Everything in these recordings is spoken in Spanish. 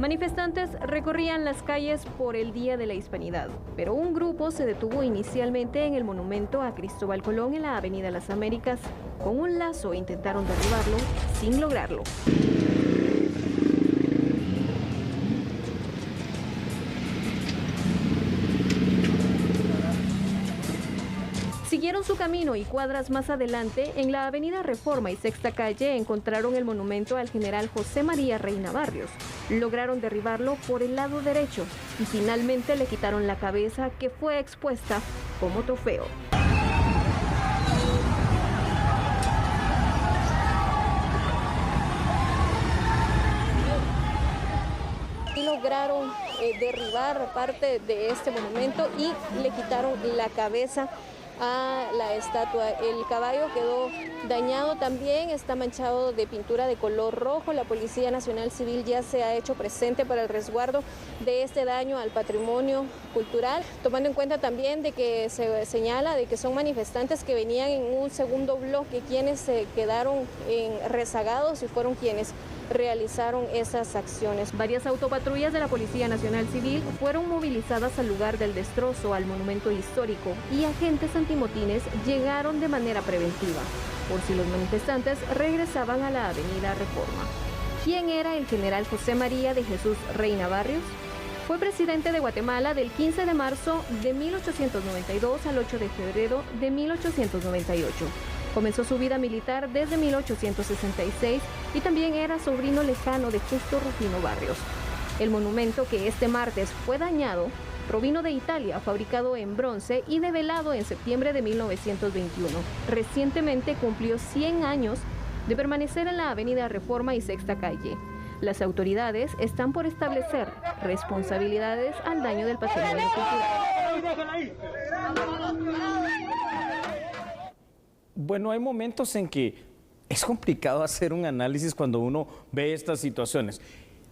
Manifestantes recorrían las calles por el Día de la Hispanidad, pero un grupo se detuvo inicialmente en el monumento a Cristóbal Colón en la Avenida Las Américas. Con un lazo intentaron derribarlo sin lograrlo. Siguieron su camino y cuadras más adelante, en la avenida Reforma y Sexta Calle, encontraron el monumento al general José María Reina Barrios. Lograron derribarlo por el lado derecho y finalmente le quitaron la cabeza, que fue expuesta como trofeo. Lograron derribar parte de este monumento y le quitaron la cabeza a la estatua. El caballo quedó dañado también, está manchado de pintura de color rojo. La Policía Nacional Civil ya se ha hecho presente para el resguardo de este daño al patrimonio cultural, tomando en cuenta también de que se señala de que son manifestantes que venían en un segundo bloque, quienes se quedaron rezagados y fueron quienes realizaron esas acciones. Varias autopatrullas de la Policía Nacional Civil fueron movilizadas al lugar del destrozo al monumento histórico y agentes antimotines llegaron de manera preventiva, por si los manifestantes regresaban a la Avenida Reforma. ¿Quién era el general José María de Jesús Reina Barrios? Fue presidente de Guatemala del 15 de marzo de 1892 al 8 de febrero de 1898. Comenzó su vida militar desde 1866 y también era sobrino lejano de Justo Rufino Barrios. El monumento, que este martes fue dañado, provino de Italia, fabricado en bronce y develado en septiembre de 1921. Recientemente cumplió 100 años de permanecer en la Avenida Reforma y Sexta Calle. Las autoridades están por establecer responsabilidades al daño del patrimonio cultural. Bueno, hay momentos en que es complicado hacer un análisis cuando uno ve estas situaciones.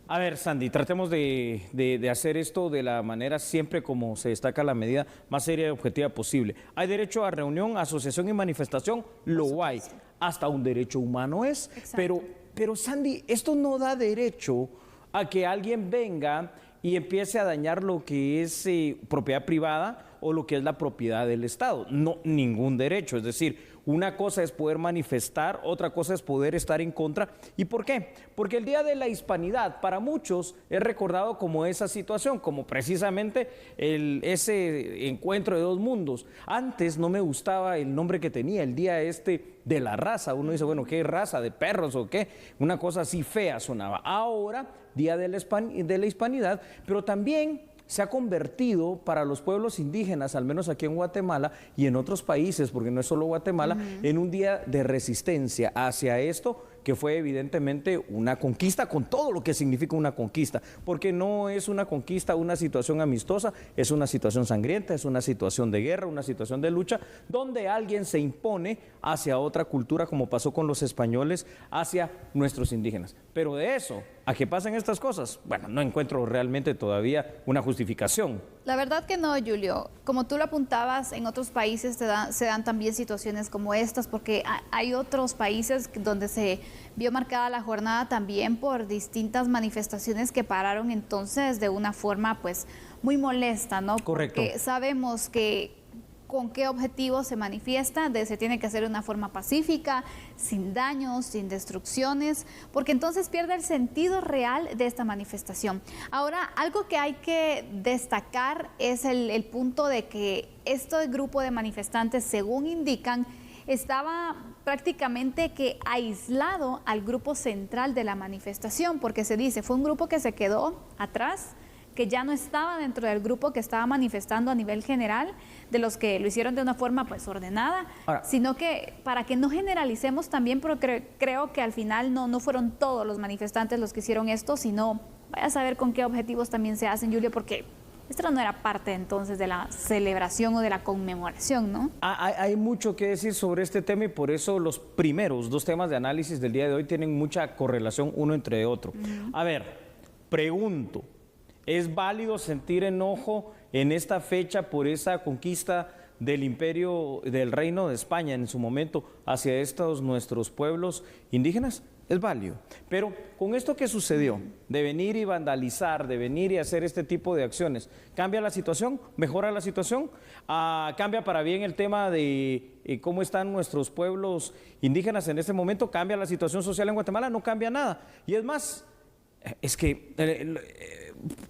A ver, Sandy, tratemos de hacer esto de la manera siempre como se destaca la medida más seria y objetiva posible. Hay derecho a reunión, asociación y manifestación, lo hay. Hasta un derecho humano es. Pero Sandy, esto no da derecho a que alguien venga y empiece a dañar lo que es propiedad privada o lo que es la propiedad del Estado. No, ningún derecho. Es decir, una cosa es poder manifestar, otra cosa es poder estar en contra. ¿Y por qué? Porque el Día de la Hispanidad para muchos es recordado como esa situación, como precisamente ese encuentro de dos mundos. Antes no me gustaba el nombre que tenía, el día de la raza. Uno dice, bueno, ¿qué raza? ¿De perros o qué? Una cosa así fea sonaba. Ahora, Día de la Hispanidad, pero también se ha convertido para los pueblos indígenas, al menos aquí en Guatemala y en otros países, porque no es solo Guatemala, en un día de resistencia hacia esto, que fue evidentemente una conquista con todo lo que significa una conquista, porque no es una conquista, una situación amistosa, es una situación sangrienta, es una situación de guerra, una situación de lucha, donde alguien se impone hacia otra cultura, como pasó con los españoles, hacia nuestros indígenas. Pero de eso a que pasen estas cosas, bueno, no encuentro realmente todavía una justificación. La verdad que no, Julio. Como tú lo apuntabas, en otros países se dan también situaciones como estas, porque hay otros países donde se vio marcada la jornada también por distintas manifestaciones que pararon entonces de una forma pues muy molesta, ¿no? Correcto. Porque sabemos que con qué objetivo se manifiesta, se tiene que hacer de una forma pacífica, sin daños, sin destrucciones, porque entonces pierde el sentido real de esta manifestación. Ahora, algo que hay que destacar es el punto de que este grupo de manifestantes, según indican, estaba prácticamente que aislado al grupo central de la manifestación, porque se dice, fue un grupo que se quedó atrás, que ya no estaba dentro del grupo que estaba manifestando a nivel general, de los que lo hicieron de una forma pues ordenada, sino que para que no generalicemos también, porque creo que al final no fueron todos los manifestantes los que hicieron esto, sino vaya a saber con qué objetivos también se hacen, Julio, porque esto no era parte entonces de la celebración o de la conmemoración, ¿no? Hay mucho que decir sobre este tema y por eso los primeros dos temas de análisis del día de hoy tienen mucha correlación uno entre otro. A ver, pregunto, ¿es válido sentir enojo en esta fecha por esa conquista del imperio, del reino de España en su momento hacia estos nuestros pueblos indígenas, es válido. Pero con esto que sucedió, de venir y vandalizar, de venir y hacer este tipo de acciones, ¿cambia la situación? ¿Mejora la situación? ¿Cambia para bien el tema de cómo están nuestros pueblos indígenas en este momento? ¿Cambia la situación social en Guatemala? No cambia nada. Y es más, es que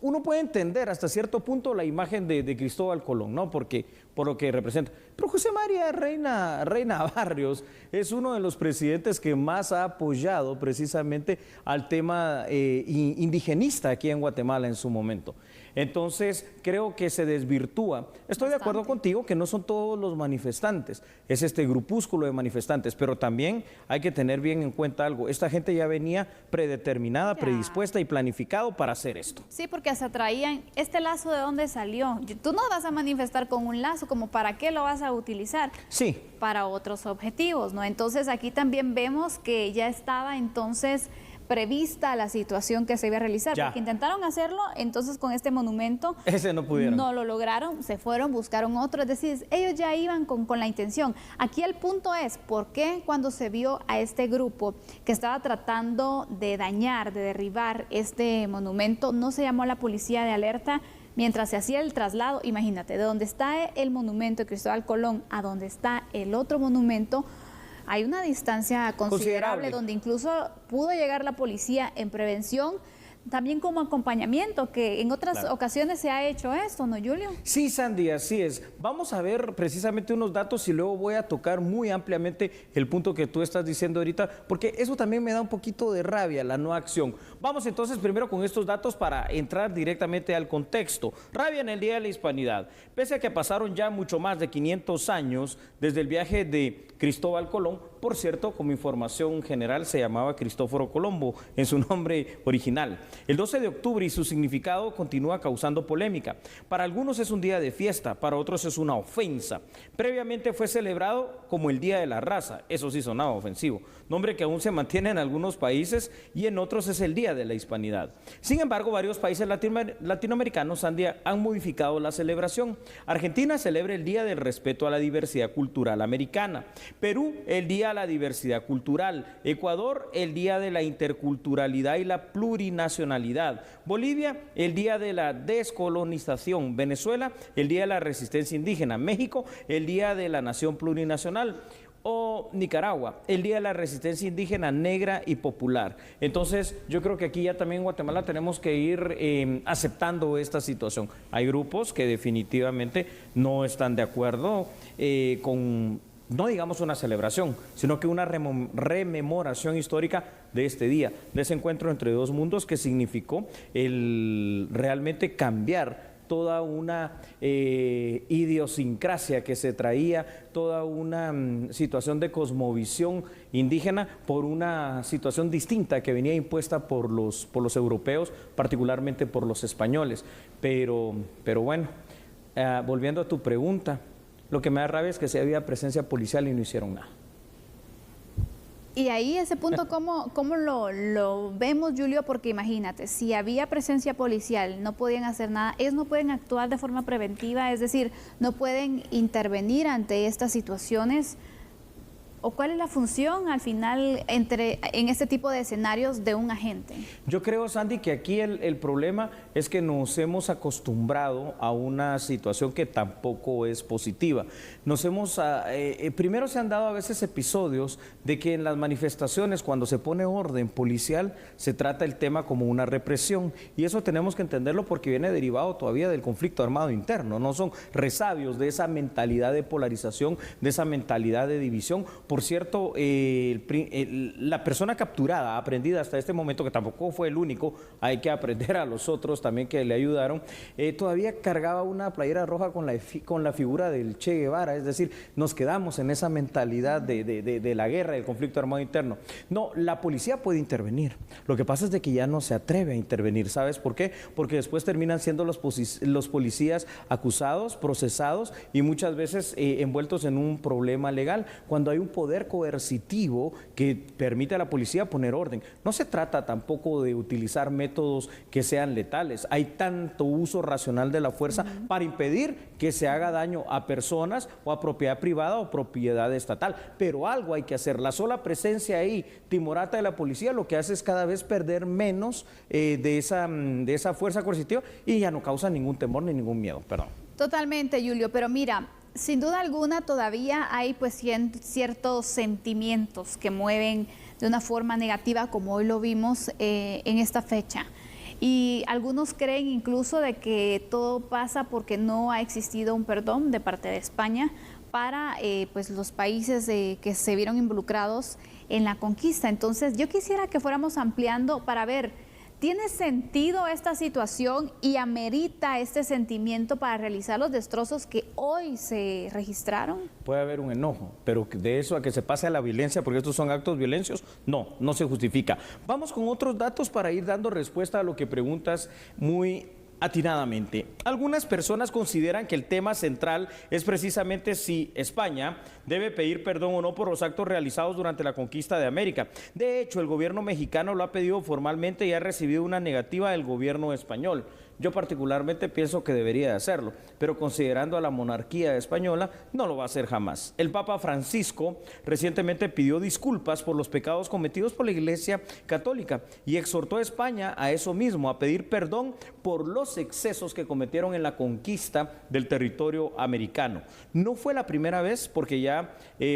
uno puede entender hasta cierto punto la imagen de Cristóbal Colón, ¿no? Porque, por lo que representa. Pero José María Reina Barrios es uno de los presidentes que más ha apoyado precisamente al tema indigenista aquí en Guatemala en su momento. Entonces, creo que se desvirtúa. Estoy de acuerdo contigo que no son todos los manifestantes, es este grupúsculo de manifestantes, pero también hay que tener bien en cuenta algo. Esta gente ya venía predeterminada, predispuesta y planificado para hacer esto. Sí, porque hasta traían, ¿este lazo de dónde salió? Tú no vas a manifestar con un lazo, como ¿para qué lo vas a utilizar? Sí. Para otros objetivos, ¿no? Entonces, aquí también vemos que ya estaba entonces prevista la situación que se iba a realizar, porque intentaron hacerlo, entonces con este monumento ese no pudieron. No lo lograron, se fueron, buscaron otro, es decir, ellos ya iban con la intención. Aquí el punto es, ¿por qué cuando se vio a este grupo que estaba tratando de dañar, de derribar este monumento, no se llamó a la policía de alerta mientras se hacía el traslado? Imagínate, de donde está el monumento de Cristóbal Colón a donde está el otro monumento, hay una distancia considerable donde incluso pudo llegar la policía en prevención, también como acompañamiento, que en otras ocasiones se ha hecho esto, ¿no, Julio? Sí, Sandy, así es. Vamos a ver precisamente unos datos y luego voy a tocar muy ampliamente el punto que tú estás diciendo ahorita, porque eso también me da un poquito de rabia, la no acción. Vamos entonces primero con estos datos para entrar directamente al contexto. Rabia en el Día de la Hispanidad. Pese a que pasaron ya mucho más de 500 años desde el viaje de Cristóbal Colón, por cierto, como información general, se llamaba Cristóforo Colombo en su nombre original. El 12 de octubre y su significado continúa causando polémica. Para algunos es un día de fiesta, para otros es una ofensa. Previamente fue celebrado como el Día de la Raza, eso sí sonaba ofensivo, nombre que aún se mantiene en algunos países y en otros es el Día de la Hispanidad. Sin embargo, varios países latinoamericanos han modificado la celebración. Argentina celebra el Día del Respeto a la Diversidad Cultural Americana. Perú, el Día de la Diversidad Cultural. Ecuador, el Día de la Interculturalidad y la Plurinacionalidad. Bolivia, el Día de la Descolonización. Venezuela, el Día de la Resistencia Indígena. México, el Día de la Nación Plurinacional. O Nicaragua, el Día de la Resistencia Indígena Negra y Popular. Entonces, yo creo que aquí ya también en Guatemala tenemos que ir aceptando esta situación. Hay grupos que definitivamente no están de acuerdo con, no digamos una celebración, sino que una rememoración histórica de este día, de ese encuentro entre dos mundos que significó el realmente cambiar toda una idiosincrasia que se traía, toda una situación de cosmovisión indígena por una situación distinta que venía impuesta por los europeos, particularmente por los españoles. Pero bueno, volviendo a tu pregunta, lo que me da rabia es que sí había presencia policial y no hicieron nada. Y ahí ese punto, ¿cómo lo vemos, Julio? Porque imagínate, si había presencia policial, no podían hacer nada, ellos no pueden actuar de forma preventiva, es decir, no pueden intervenir ante estas situaciones. ¿O cuál es la función al final en este tipo de escenarios de un agente? Yo creo, Sandy, que aquí el problema es que nos hemos acostumbrado a una situación que tampoco es positiva. Primero se han dado a veces episodios de que en las manifestaciones, cuando se pone orden policial, se trata el tema como una represión. Y eso tenemos que entenderlo porque viene derivado todavía del conflicto armado interno. No son resabios de esa mentalidad de polarización, de esa mentalidad de división. Por cierto, la persona capturada, aprendida hasta este momento, que tampoco fue el único, hay que aprender a los otros también que le ayudaron, todavía cargaba una playera roja con la figura del Che Guevara, es decir, nos quedamos en esa mentalidad de la guerra, del conflicto armado interno. No, la policía puede intervenir, lo que pasa es de que ya no se atreve a intervenir, ¿sabes por qué? Porque después terminan siendo los policías acusados, procesados y muchas veces envueltos en un problema legal, cuando hay un poder poder coercitivo que permite a la policía poner orden. No se trata tampoco de utilizar métodos que sean letales. Hay tanto uso racional de la fuerza para impedir que se haga daño a personas o a propiedad privada o propiedad estatal. Pero algo hay que hacer. La sola presencia ahí, timorata de la policía, lo que hace es cada vez perder menos de esa fuerza coercitiva y ya no causa ningún temor ni ningún miedo. Perdón. Totalmente, Julio, pero mira, sin duda alguna todavía hay pues ciertos sentimientos que mueven de una forma negativa, como hoy lo vimos en esta fecha. Y algunos creen incluso de que todo pasa porque no ha existido un perdón de parte de España para pues los países que se vieron involucrados en la conquista. Entonces yo quisiera que fuéramos ampliando para ver, ¿tiene sentido esta situación y amerita este sentimiento para realizar los destrozos que hoy se registraron? Puede haber un enojo, pero de eso a que se pase a la violencia, porque estos son actos violentos, no se justifica. Vamos con otros datos para ir dando respuesta a lo que preguntas muy atinadamente. Algunas personas consideran que el tema central es precisamente si España debe pedir perdón o no por los actos realizados durante la conquista de América. De hecho, el gobierno mexicano lo ha pedido formalmente y ha recibido una negativa del gobierno español. Yo particularmente pienso que debería de hacerlo, pero considerando a la monarquía española, no lo va a hacer jamás. El Papa Francisco recientemente pidió disculpas por los pecados cometidos por la Iglesia Católica y exhortó a España a eso mismo, a pedir perdón por los excesos que cometieron en la conquista del territorio americano. No fue la primera vez, porque ya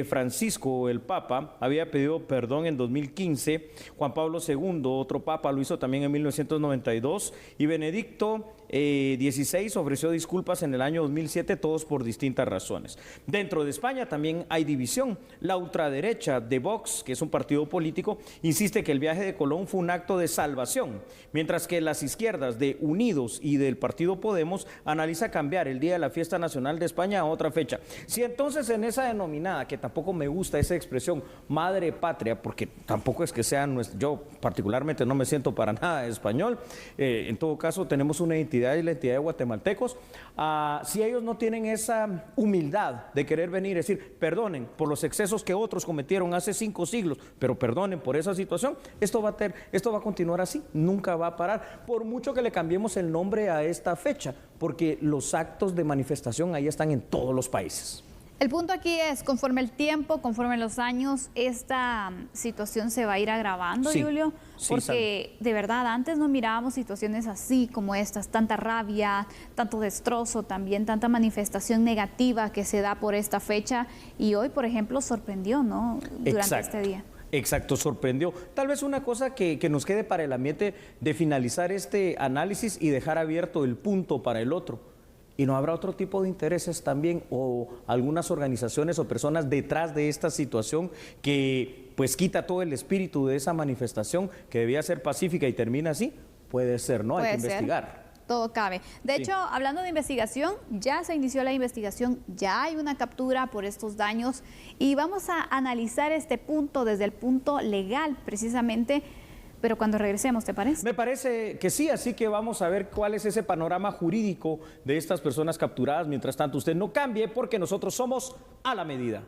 Francisco, el Papa, había pedido perdón en 2015, Juan Pablo II, otro Papa, lo hizo también en 1992, y Benedicto XVI ofreció disculpas en el año 2007, todos por distintas razones. Dentro de España también hay división. La ultraderecha de Vox, que es un partido político, insiste que el viaje de Colón fue un acto de salvación, mientras que las izquierdas de Unidos y del partido Podemos analiza cambiar el Día de la Fiesta Nacional de España a otra fecha. Si entonces en esa denominada, que tampoco me gusta esa expresión, madre patria, porque tampoco es que sea yo particularmente no me siento para nada español, en todo caso tenemos una identidad y la identidad de guatemaltecos, si ellos no tienen esa humildad de querer venir y decir, perdonen por los excesos que otros cometieron hace 5 siglos, pero perdonen por esa situación, esto va a continuar así, nunca va a parar, por mucho que le cambiemos el nombre a esta fecha, porque los actos de manifestación ahí están en todos los países. El punto aquí es, conforme el tiempo, conforme los años, esta situación se va a ir agravando, sí, Julio, porque sí, de verdad antes no mirábamos situaciones así como estas, tanta rabia, tanto destrozo también, tanta manifestación negativa que se da por esta fecha y hoy, por ejemplo, sorprendió, ¿no? Durante este día. Exacto, sorprendió. Tal vez una cosa que nos quede para el ambiente de finalizar este análisis y dejar abierto el punto para el otro. ¿Y no habrá otro tipo de intereses también o algunas organizaciones o personas detrás de esta situación que pues quita todo el espíritu de esa manifestación que debía ser pacífica y termina así? Puede ser, ¿no? Hay que investigar. Todo cabe. De hecho, hablando de investigación, ya se inició la investigación, ya hay una captura por estos daños y vamos a analizar este punto desde el punto legal precisamente. Pero cuando regresemos, ¿te parece? Me parece que sí, así que vamos a ver cuál es ese panorama jurídico de estas personas capturadas. Mientras tanto, usted no cambie porque nosotros somos a la medida.